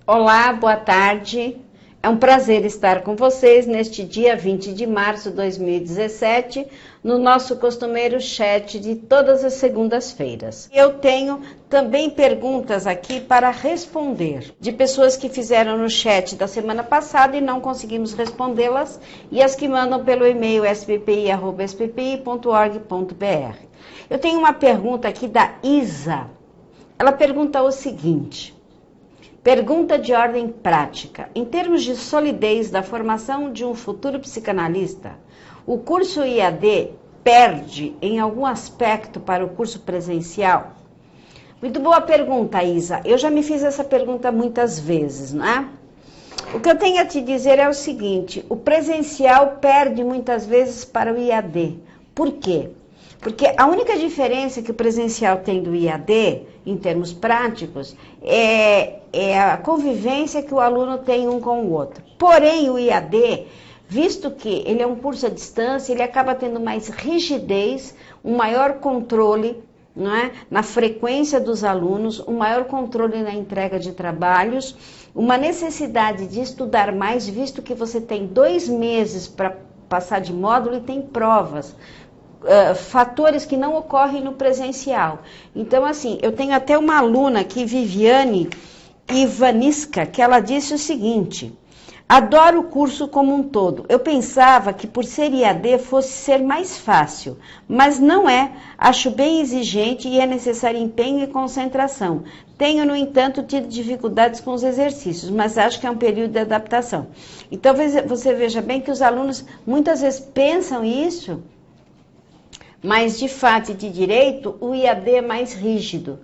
Olá, boa tarde. É um prazer estar com vocês neste dia 20 de março de 2017, no nosso costumeiro chat de todas as segundas-feiras. Eu tenho também perguntas aqui para responder, de pessoas que fizeram no chat da semana passada e não conseguimos respondê-las, e as que mandam pelo e-mail sppi@sppi.org.br. Eu tenho uma pergunta aqui da Isa. Ela pergunta o seguinte: pergunta de ordem prática. Em termos de solidez da formação de um futuro psicanalista, o curso IAD perde em algum aspecto para o curso presencial? Muito boa pergunta, Isa. Eu já me fiz essa pergunta muitas vezes, não é? O que eu tenho a te dizer é o seguinte: o presencial perde muitas vezes para o IAD. Por quê? Porque a única diferença que o presencial tem do IAD, em termos práticos, é a convivência que o aluno tem um com o outro. Porém, o IAD, visto que ele é um curso à distância, ele acaba tendo mais rigidez, um maior controle, não é? Na frequência dos alunos, um maior controle na entrega de trabalhos, uma necessidade de estudar mais, visto que você tem 2 meses para passar de módulo e tem provas. Fatores que não ocorrem no presencial. Então, assim, eu tenho até uma aluna aqui, Viviane Ivaniska, que ela disse o seguinte: adoro o curso como um todo. Eu pensava que por ser IAD fosse ser mais fácil, mas não é. Acho bem exigente e é necessário empenho e concentração. Tenho, no entanto, tido dificuldades com os exercícios, mas acho que é um período de adaptação. Então, você veja bem que os alunos muitas vezes pensam isso, mas de fato e de direito, o IAD é mais rígido,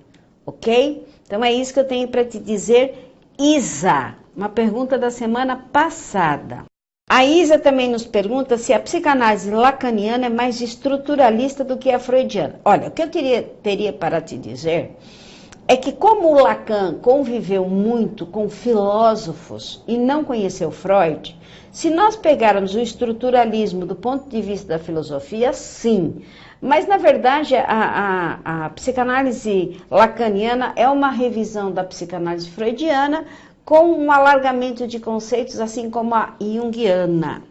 ok? Então é isso que eu tenho para te dizer, Isa. Uma pergunta da semana passada. A Isa também nos pergunta se a psicanálise lacaniana é mais estruturalista do que a freudiana. Olha, o que eu teria para te dizer é que como o Lacan conviveu muito com filósofos e não conheceu Freud, se nós pegarmos o estruturalismo do ponto de vista da filosofia, sim. Mas, na verdade, a psicanálise lacaniana é uma revisão da psicanálise freudiana com um alargamento de conceitos, assim como a junguiana.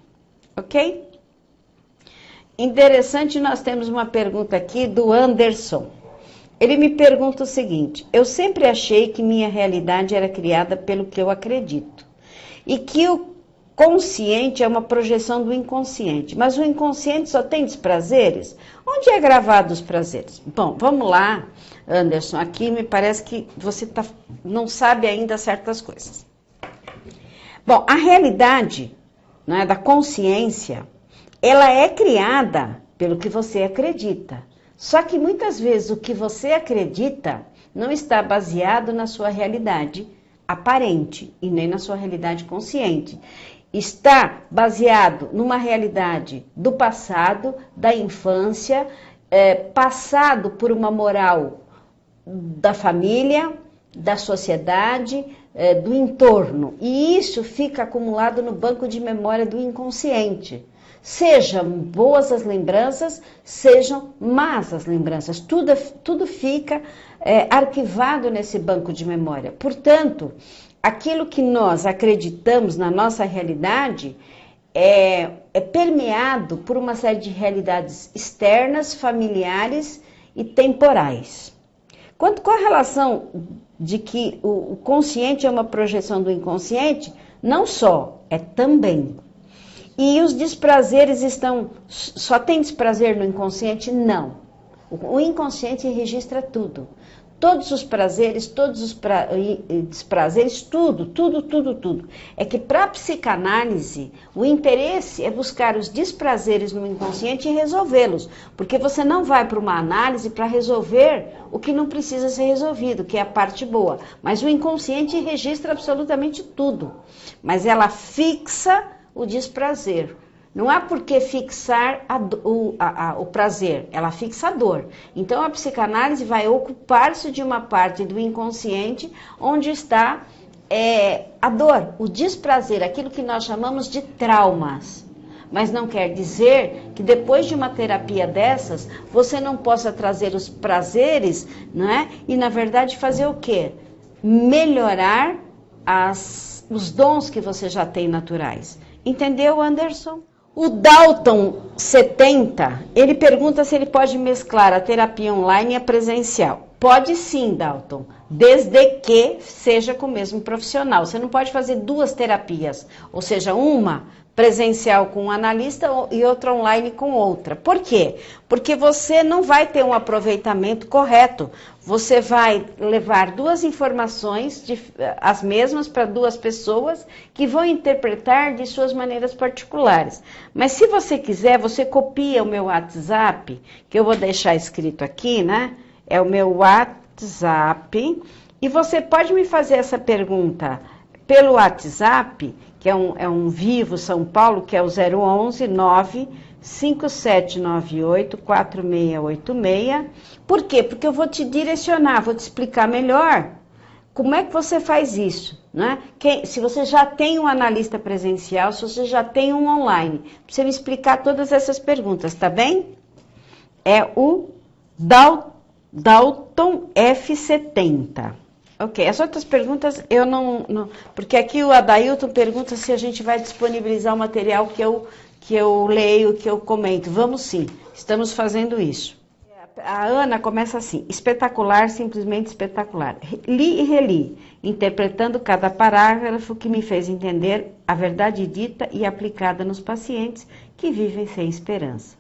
Ok? Interessante, nós temos uma pergunta aqui do Anderson. Ele me pergunta o seguinte: eu sempre achei que minha realidade era criada pelo que eu acredito e que o consciente é uma projeção do inconsciente, mas o inconsciente só tem desprazeres? Onde é gravado os prazeres? Bom, vamos lá, Anderson, aqui me parece que você não sabe ainda certas coisas. Bom, a realidade, né, da consciência, ela é criada pelo que você acredita. Só que muitas vezes o que você acredita não está baseado na sua realidade aparente e nem na sua realidade consciente. Está baseado numa realidade do passado, da infância, passado por uma moral da família, da sociedade, do entorno. E isso fica acumulado no banco de memória do inconsciente. Sejam boas as lembranças, sejam más as lembranças. Tudo fica arquivado nesse banco de memória. Portanto, aquilo que nós acreditamos na nossa realidade é permeado por uma série de realidades externas, familiares e temporais. Quanto com a relação de que o consciente é uma projeção do inconsciente, não só, é também. E os desprazeres só tem desprazer no inconsciente? Não. O inconsciente registra tudo. Todos os prazeres, todos os desprazeres, tudo. É que para a psicanálise, o interesse é buscar os desprazeres no inconsciente e resolvê-los. Porque você não vai para uma análise para resolver o que não precisa ser resolvido, que é a parte boa. Mas o inconsciente registra absolutamente tudo. Mas ela fixa o desprazer. Não há por que fixar o prazer, ela fixa a dor. Então a psicanálise vai ocupar-se de uma parte do inconsciente onde está a dor, o desprazer, aquilo que nós chamamos de traumas. Mas não quer dizer que depois de uma terapia dessas, você não possa trazer os prazeres, não é? E na verdade fazer o quê? Melhorar os dons que você já tem naturais. Entendeu, Anderson? O Dalton 70, ele pergunta se ele pode mesclar a terapia online e a presencial. Pode sim, Dalton, desde que seja com o mesmo profissional. Você não pode fazer duas terapias, ou seja, uma presencial com um analista e outra online com outra. Por quê? Porque você não vai ter um aproveitamento correto. Você vai levar duas informações, as mesmas para duas pessoas, que vão interpretar de suas maneiras particulares. Mas se você quiser, você copia o meu WhatsApp, que eu vou deixar escrito aqui, né? É o meu WhatsApp, e você pode me fazer essa pergunta pelo WhatsApp, que é um Vivo São Paulo, que é o 011 95798 4686. Por quê? Porque eu vou te direcionar, vou te explicar melhor como é que você faz isso, né? Se você já tem um analista presencial, se você já tem um online, pra você me explicar todas essas perguntas, tá bem? É o Dalton F70. Ok, as outras perguntas eu não... Porque aqui o Adailton pergunta se a gente vai disponibilizar o material que eu leio, que eu comento. Vamos sim, estamos fazendo isso. A Ana começa assim: espetacular, simplesmente espetacular. Li e reli, interpretando cada parágrafo que me fez entender a verdade dita e aplicada nos pacientes que vivem sem esperança,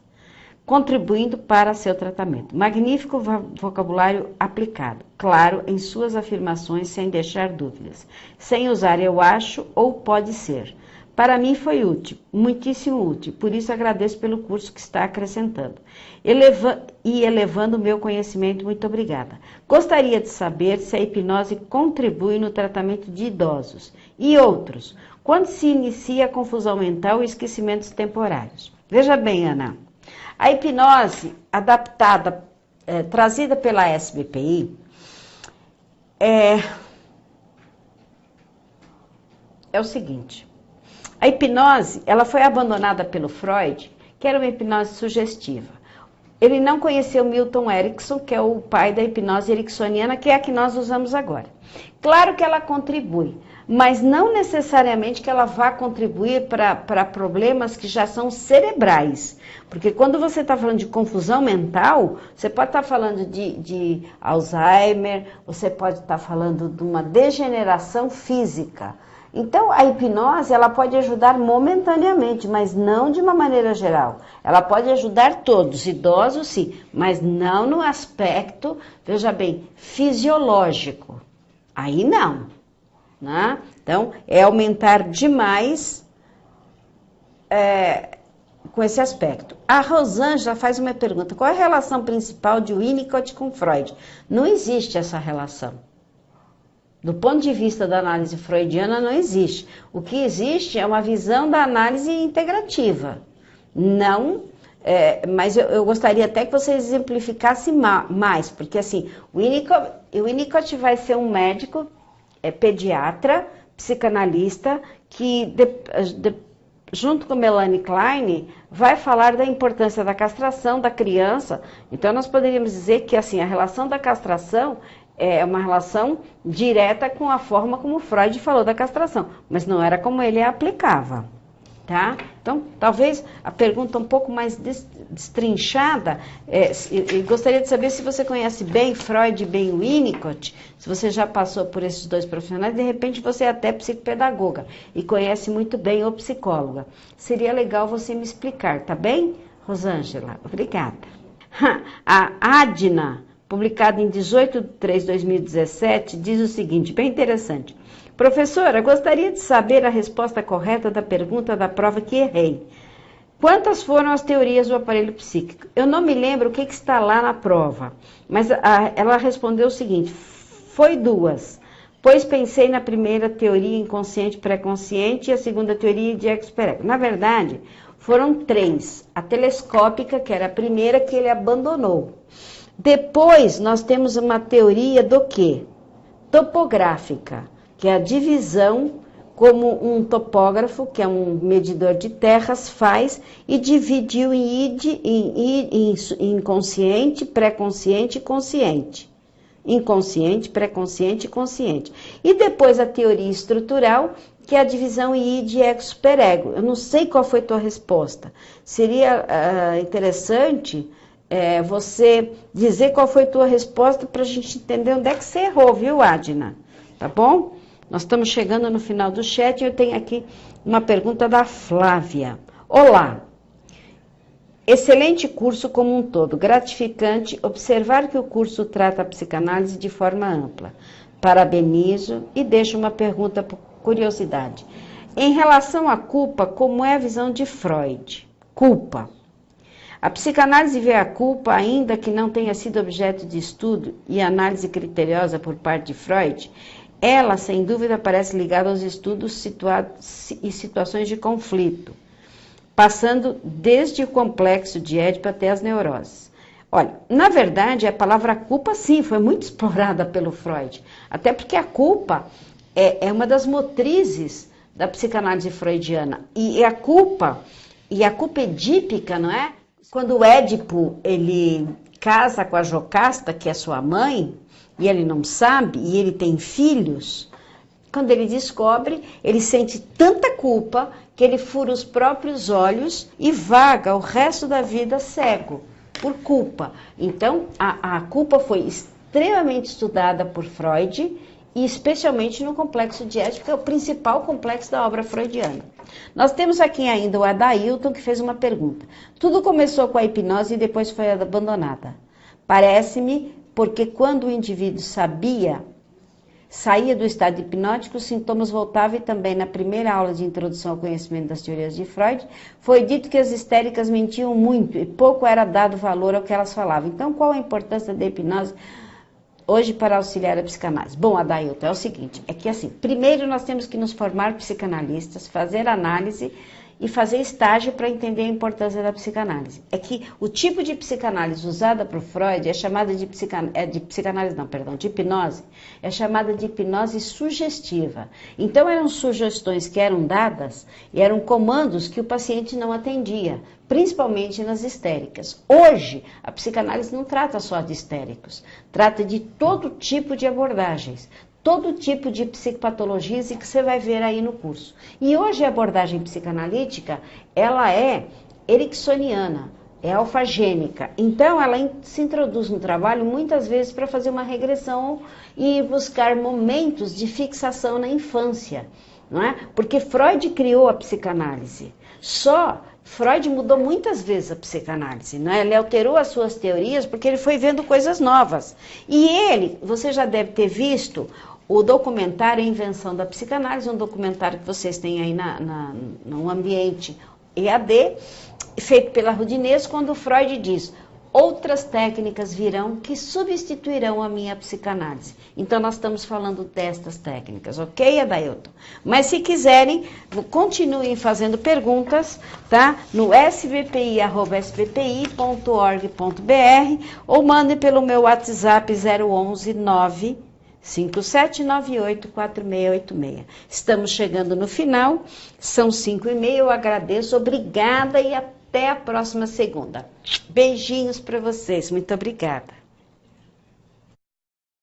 contribuindo para seu tratamento. Magnífico vocabulário aplicado, claro em suas afirmações, sem deixar dúvidas, sem usar eu acho ou pode ser. Para mim foi útil, muitíssimo útil, por isso agradeço pelo curso que está acrescentando. Elevando o meu conhecimento, muito obrigada. Gostaria de saber se a hipnose contribui no tratamento de idosos e outros, quando se inicia a confusão mental e esquecimentos temporários. Veja bem, Ana, a hipnose adaptada, trazida pela SBPI, é o seguinte: a hipnose, ela foi abandonada pelo Freud, que era uma hipnose sugestiva. Ele não conheceu Milton Erickson, que é o pai da hipnose ericksoniana, que é a que nós usamos agora. Claro que ela contribui, mas não necessariamente que ela vá contribuir para problemas que já são cerebrais. Porque quando você está falando de confusão mental, você pode estar falando de Alzheimer, você pode estar falando de uma degeneração física. Então, a hipnose, ela pode ajudar momentaneamente, mas não de uma maneira geral. Ela pode ajudar todos, idosos sim, mas não no aspecto, veja bem, fisiológico. Aí não, né? Então, é aumentar demais com esse aspecto. A Rosângela faz uma pergunta: qual é a relação principal de Winnicott com Freud? Não existe essa relação. Do ponto de vista da análise freudiana, não existe. O que existe é uma visão da análise integrativa. Não, mas eu gostaria até que você exemplificasse mais, porque assim, o Winnicott vai ser um médico, pediatra, psicanalista, que junto com Melanie Klein, vai falar da importância da castração da criança. Então, nós poderíamos dizer que assim, a relação da castração é uma relação direta com a forma como Freud falou da castração, mas não era como ele a aplicava, tá? Então, talvez a pergunta um pouco mais destrinchada, eu gostaria de saber se você conhece bem Freud e bem Winnicott, se você já passou por esses dois profissionais, de repente você é até psicopedagoga e conhece muito bem ou psicóloga. Seria legal você me explicar, tá bem, Rosângela? Obrigada. A Adna, publicado em 18/3/2017, diz o seguinte, bem interessante: professora, gostaria de saber a resposta correta da pergunta da prova que errei. Quantas foram as teorias do aparelho psíquico? Eu não me lembro o que está lá na prova, mas ela respondeu o seguinte: foi 2, pois pensei na primeira teoria inconsciente pré-consciente e a segunda teoria de ex-pereco. Na verdade, foram 3. A telescópica, que era a primeira que ele abandonou. Depois, nós temos uma teoria do quê? Topográfica, que é a divisão como um topógrafo, que é um medidor de terras, faz e dividiu em inconsciente, pré-consciente e consciente. inconsciente, pré-consciente e consciente. E depois a teoria estrutural, que é a divisão em id, ego, superego. Eu não sei qual foi a tua resposta. Seria interessante você dizer qual foi a tua resposta para a gente entender onde é que você errou, viu, Adna? Tá bom? Nós estamos chegando no final do chat e eu tenho aqui uma pergunta da Flávia. Olá! Excelente curso como um todo, gratificante observar que o curso trata a psicanálise de forma ampla. Parabenizo e deixo uma pergunta por curiosidade. Em relação à culpa, como é a visão de Freud? Culpa. A psicanálise vê a culpa, ainda que não tenha sido objeto de estudo e análise criteriosa por parte de Freud, ela, sem dúvida, parece ligada aos estudos e situações de conflito, passando desde o complexo de Édipo até as neuroses. Olha, na verdade, a palavra culpa, sim, foi muito explorada pelo Freud, até porque a culpa é uma das motrizes da psicanálise freudiana, e a culpa edípica, não é? Quando o Édipo, ele casa com a Jocasta, que é sua mãe, e ele não sabe, e ele tem filhos, quando ele descobre, ele sente tanta culpa que ele fura os próprios olhos e vaga o resto da vida cego, por culpa. Então, a culpa foi extremamente estudada por Freud, e especialmente no complexo de Édipo, que é o principal complexo da obra freudiana. Nós temos aqui ainda o Adailton, que fez uma pergunta. Tudo começou com a hipnose e depois foi abandonada. Parece-me porque quando o indivíduo saía do estado hipnótico, os sintomas voltavam, e também na primeira aula de introdução ao conhecimento das teorias de Freud, foi dito que as histéricas mentiam muito e pouco era dado valor ao que elas falavam. Então, qual a importância da hipnose hoje para auxiliar a psicanálise? Bom, Adailton, é o seguinte, é que assim, primeiro nós temos que nos formar psicanalistas, fazer análise e fazer estágio para entender a importância da psicanálise. É que o tipo de psicanálise usada por Freud é chamada de hipnose, é chamada de hipnose sugestiva. Então eram sugestões que eram dadas e eram comandos que o paciente não atendia, principalmente nas histéricas. Hoje, a psicanálise não trata só de histéricos, trata de todo tipo de abordagens, todo tipo de psicopatologias, e que você vai ver aí no curso. E hoje a abordagem psicanalítica, ela é ericksoniana, é alfagênica. Então, ela se introduz no trabalho muitas vezes para fazer uma regressão e buscar momentos de fixação na infância, não é? Porque Freud criou a psicanálise. Só Freud mudou muitas vezes a psicanálise, não é? Ele alterou as suas teorias porque ele foi vendo coisas novas. E ele, você já deve ter visto o documentário A Invenção da Psicanálise, um documentário que vocês têm aí no ambiente EAD, feito pela Rudinez, quando Freud diz: outras técnicas virão que substituirão a minha psicanálise. Então, nós estamos falando destas técnicas, ok, Adailton? Mas, se quiserem, continuem fazendo perguntas, tá? No sbpi@sbpi.org.br ou mandem pelo meu WhatsApp 011 957984686. Estamos chegando no final, são 5h30, eu agradeço, obrigada e até a próxima segunda. Beijinhos para vocês, muito obrigada.